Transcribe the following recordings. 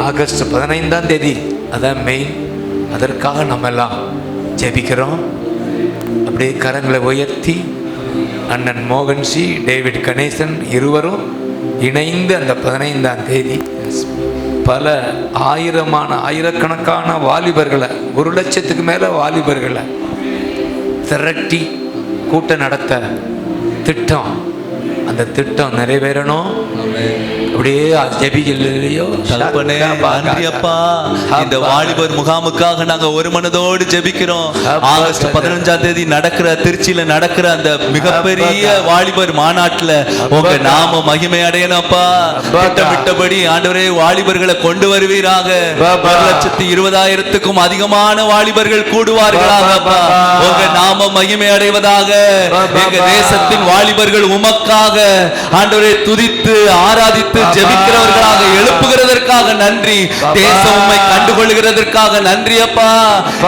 August 15ஆம் தேதி அதான் மெயின். அதற்காக நம்ம எல்லாம் ஜெபிக்கிறோம். அப்படியே கரங்களை உயர்த்தி அண்ணன் மோகன்ஜி, டேவிட் கணேசன் இருவரும் இணைந்து அந்த 15ஆம் தேதி பல ஆயிரக்கணக்கான வாலிபர்களை, 1,00,000க்கு மேலே வாலிபர்களை திரட்டி கூட்டம் நடத்த திட்டம். அந்த திட்டம் நிறைவேறணும். அப்படியே ஜெபிக்கலையோ தகப்பனே, நன்றி அப்பா. இந்த வாலிபர் முகாமுக்காக நாங்க ஒரு மனதோடு ஜெபிக்கிறோம். ஆகஸ்ட் 15ஆம் தேதி நடக்கிற, திருச்சியில நடக்கிற அந்த மிகப்பெரிய வாலிபர் மாநாட்டுல உங்க நாம மகிமை அடையணும்ப்பா. திட்டமிட்டபடி ஆண்டவரே வாலிபர்களை கொண்டு வருவீராக. 1,20,000க்கும் அதிகமான வாலிபர்கள் கூடுவார்களாகப்பா. உங்க நாம மகிமை அடைவதாக. எங்க தேசத்தின் வாலிபர்கள் உமக்காக ஆண்டவரே துதித்து ஆராதித்து ஜெபிக்கிறவர்களாக எழுப்புகிறதற்காக நன்றி. தேசம் உம்மை கண்டுகொள்கிறதற்காக நன்றி அப்பா.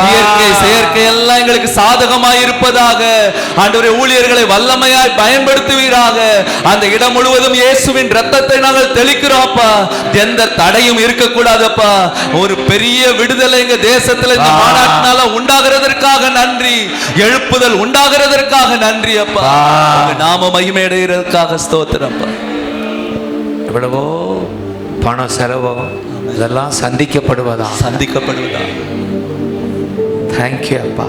இயற்கை செயற்கை எல்லாம் எங்களுக்கு சாதகமாய் இருப்பதாக ஆண்டவரே ஊழியர்களை வல்லமையாய் பயன்படுத்துவீராக. அந்த இடம் முழுவதும் இயேசுவின் இரத்தத்தை நாங்கள் தெளிக்கிறோம் அப்பா. எந்த தடையும் இருக்கக்கூடாதப்பா. ஒரு பெரிய விடுதலை எங்க தேசத்துல இந்த மாநாட்டினால உண்டாகிறதற்காக நன்றி. எழுப்புதல் உண்டாகிறதற்காக நன்றி அப்பா. நாம மகிமை அடைகிறதற்காக ஸ்தோத்திரம் அப்பா. எவ்வளவோ பணம் செலவோ இதெல்லாம் சந்திக்கப்படுவதா. தேங்க்யூ அப்பா.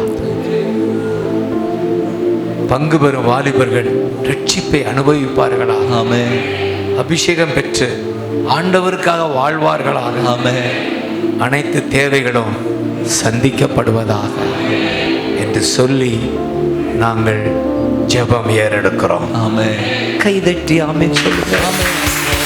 பங்கு பெறும் வாலிபர்கள் ரட்சிப்பை அனுபவிப்பார்களா. அபிஷேகம் பெற்று ஆண்டவருக்காக வாழ்வார்களாக. அனைத்து தேவைகளும் சந்திக்கப்படுவதாக என்று சொல்லி நாங்கள் ஜெபம் ஏறெடுக்கிறோம். கைதட்டி ஆமென் சொல்லுங்க.